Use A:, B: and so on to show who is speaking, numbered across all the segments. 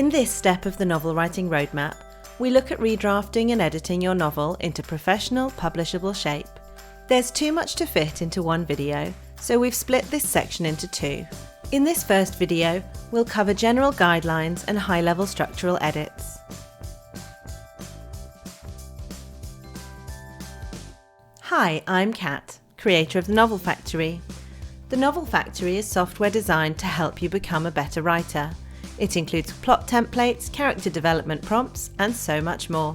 A: In this step of the novel writing roadmap, we look at redrafting and editing your novel into professional, publishable shape. There's too much to fit into one video, so we've split this section into two. In this first video, we'll cover general guidelines and high-level structural edits. Hi, I'm Kat, creator of The Novel Factory. The Novel Factory is software designed to help you become a better writer. It includes plot templates, character development prompts, and so much more.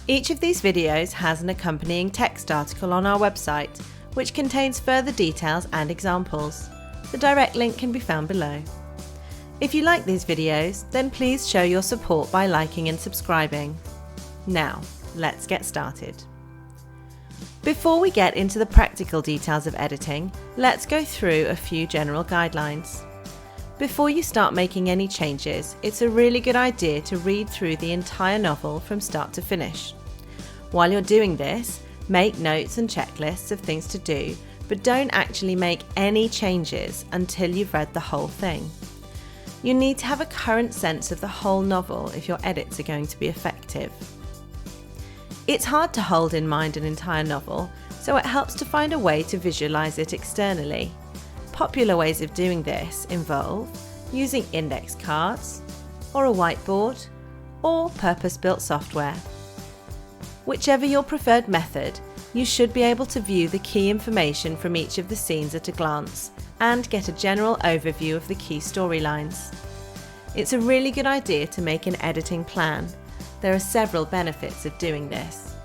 A: Each of these videos has an accompanying text article on our website, which contains further details and examples. The direct link can be found below. If you like these videos, then please show your support by liking and subscribing. Now, let's get started. Before we get into the practical details of editing, let's go through a few general guidelines. Before you start making any changes, it's a really good idea to read through the entire novel from start to finish. While you're doing this, make notes and checklists of things to do, but don't actually make any changes until you've read the whole thing. You need to have a current sense of the whole novel if your edits are going to be effective. It's hard to hold in mind an entire novel, so it helps to find a way to visualise it externally. Popular ways of doing this involve using index cards, or a whiteboard, or purpose-built software. Whichever your preferred method, you should be able to view the key information from each of the scenes at a glance and get a general overview of the key storylines. It's a really good idea to make an editing plan. There are several benefits of doing this.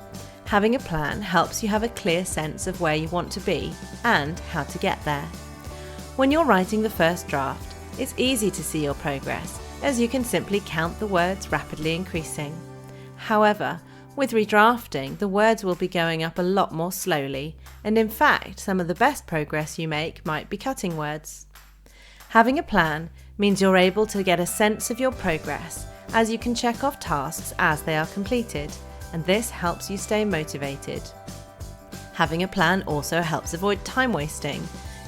A: Having a plan helps you have a clear sense of where you want to be and how to get there. When you're writing the first draft, it's easy to see your progress, as you can simply count the words rapidly increasing. However, with redrafting, the words will be going up a lot more slowly, and in fact, some of the best progress you make might be cutting words. Having a plan means you're able to get a sense of your progress, as you can check off tasks as they are completed, and this helps you stay motivated. Having a plan also helps avoid time wasting.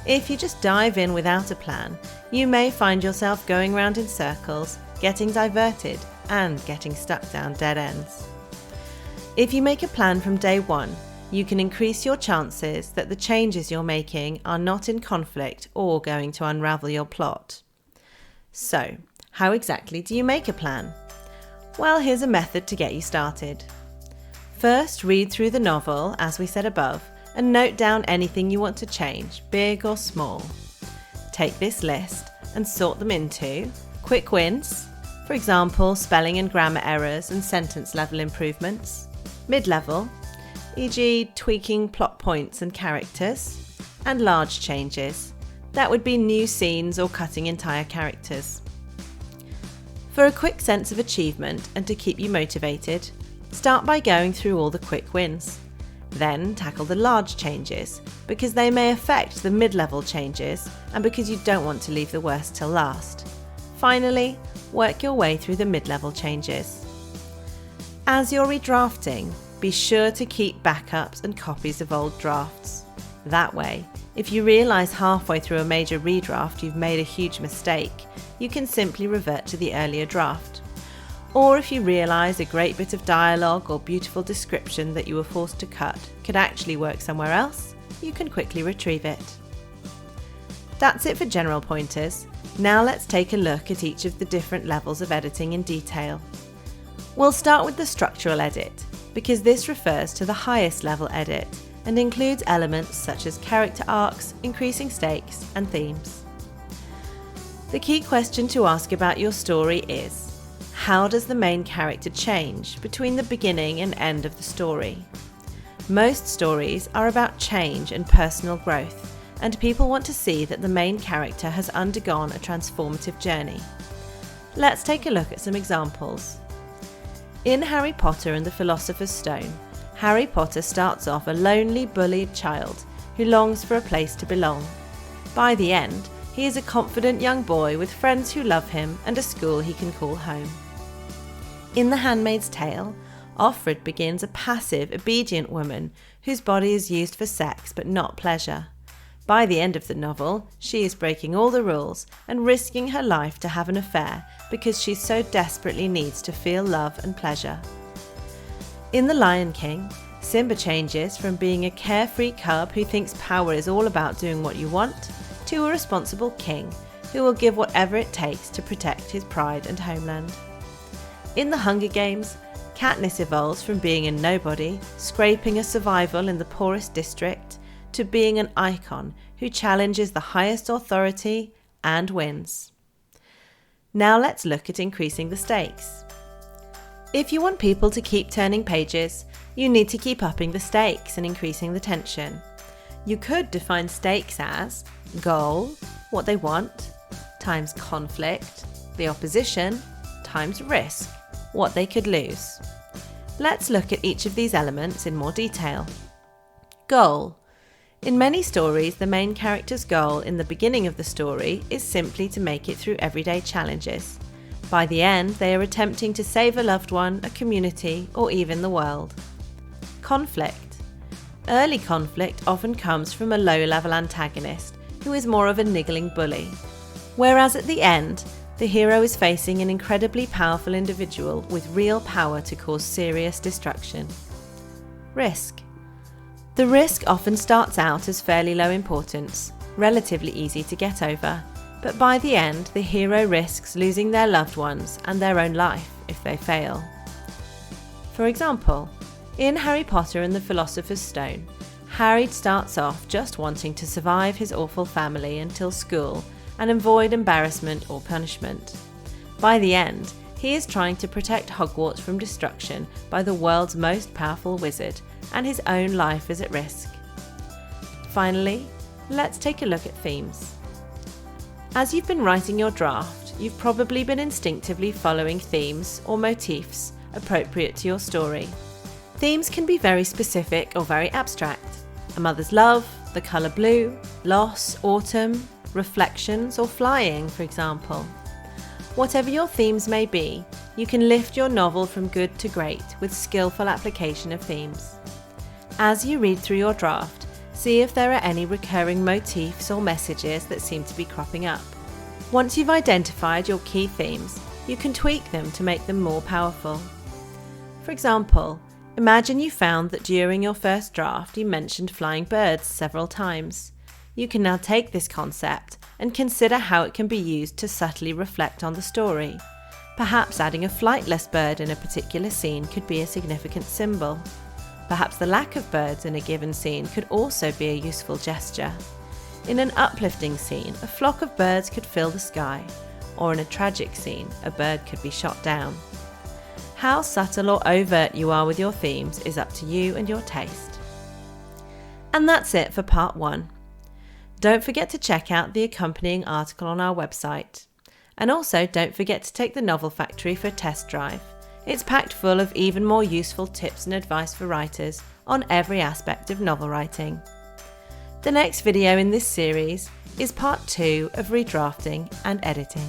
A: If you just dive in without a plan, you may find yourself going round in circles, getting diverted, and getting stuck down dead ends. If you make a plan from day one, you can increase your chances that the changes you're making are not in conflict or going to unravel your plot. So, how exactly do you make a plan? Well, here's a method to get you started. First, read through the novel, as we said above, and note down anything you want to change, big or small. Take this list and sort them into quick wins, for example, spelling and grammar errors and sentence level improvements, mid-level, e.g. tweaking plot points and characters, and large changes. That would be new scenes or cutting entire characters. For a quick sense of achievement and to keep you motivated, start by going through all the quick wins. Then tackle the large changes, because they may affect the mid-level changes and because you don't want to leave the worst till last. Finally, work your way through the mid-level changes. As you're redrafting, be sure to keep backups and copies of old drafts. That way, if you realise halfway through a major redraft you've made a huge mistake, you can simply revert to the earlier draft. Or if you realise a great bit of dialogue or beautiful description that you were forced to cut could actually work somewhere else, you can quickly retrieve it. That's it for general pointers. Now let's take a look at each of the different levels of editing in detail. We'll start with the structural edit, because this refers to the highest level edit and includes elements such as character arcs, increasing stakes, and themes. The key question to ask about your story is, how does the main character change between the beginning and end of the story? Most stories are about change and personal growth, and people want to see that the main character has undergone a transformative journey. Let's take a look at some examples. In Harry Potter and the Philosopher's Stone, Harry Potter starts off a lonely, bullied child who longs for a place to belong. By the end, he is a confident young boy with friends who love him and a school he can call home. In The Handmaid's Tale, Offred begins a passive, obedient woman whose body is used for sex but not pleasure. By the end of the novel, she is breaking all the rules and risking her life to have an affair because she so desperately needs to feel love and pleasure. In The Lion King, Simba changes from being a carefree cub who thinks power is all about doing what you want to a responsible king who will give whatever it takes to protect his pride and homeland. In The Hunger Games, Katniss evolves from being a nobody, scraping a survival in the poorest district, to being an icon who challenges the highest authority and wins. Now let's look at increasing the stakes. If you want people to keep turning pages, you need to keep upping the stakes and increasing the tension. You could define stakes as goal, what they want, times conflict, the opposition, times risk, what they could lose. Let's look at each of these elements in more detail. Goal. In many stories, the main character's goal in the beginning of the story is simply to make it through everyday challenges. By the end, they are attempting to save a loved one, a community, or even the world. Conflict. Early conflict often comes from a low-level antagonist who is more of a niggling bully, whereas at the end, the hero is facing an incredibly powerful individual with real power to cause serious destruction. Risk. The risk often starts out as fairly low importance, relatively easy to get over, but by the end the hero risks losing their loved ones and their own life if they fail. For example, in Harry Potter and the Philosopher's Stone, Harry starts off just wanting to survive his awful family until school and avoid embarrassment or punishment. By the end, he is trying to protect Hogwarts from destruction by the world's most powerful wizard, and his own life is at risk. Finally, let's take a look at themes. As you've been writing your draft, you've probably been instinctively following themes or motifs appropriate to your story. Themes can be very specific or very abstract. A mother's love, the colour blue, loss, autumn, reflections, or flying, for example. Whatever your themes may be, you can lift your novel from good to great with skillful application of themes. As you read through your draft, see if there are any recurring motifs or messages that seem to be cropping up. Once you've identified your key themes, you can tweak them to make them more powerful. For example, imagine you found that during your first draft you mentioned flying birds several times. You can now take this concept and consider how it can be used to subtly reflect on the story. Perhaps adding a flightless bird in a particular scene could be a significant symbol. Perhaps the lack of birds in a given scene could also be a useful gesture. In an uplifting scene, a flock of birds could fill the sky, or in a tragic scene, a bird could be shot down. How subtle or overt you are with your themes is up to you and your taste. And that's it for part 1. Don't forget to check out the accompanying article on our website. And also don't forget to take the Novel Factory for a test drive. It's packed full of even more useful tips and advice for writers on every aspect of novel writing. The next video in this series is part 2 of redrafting and editing.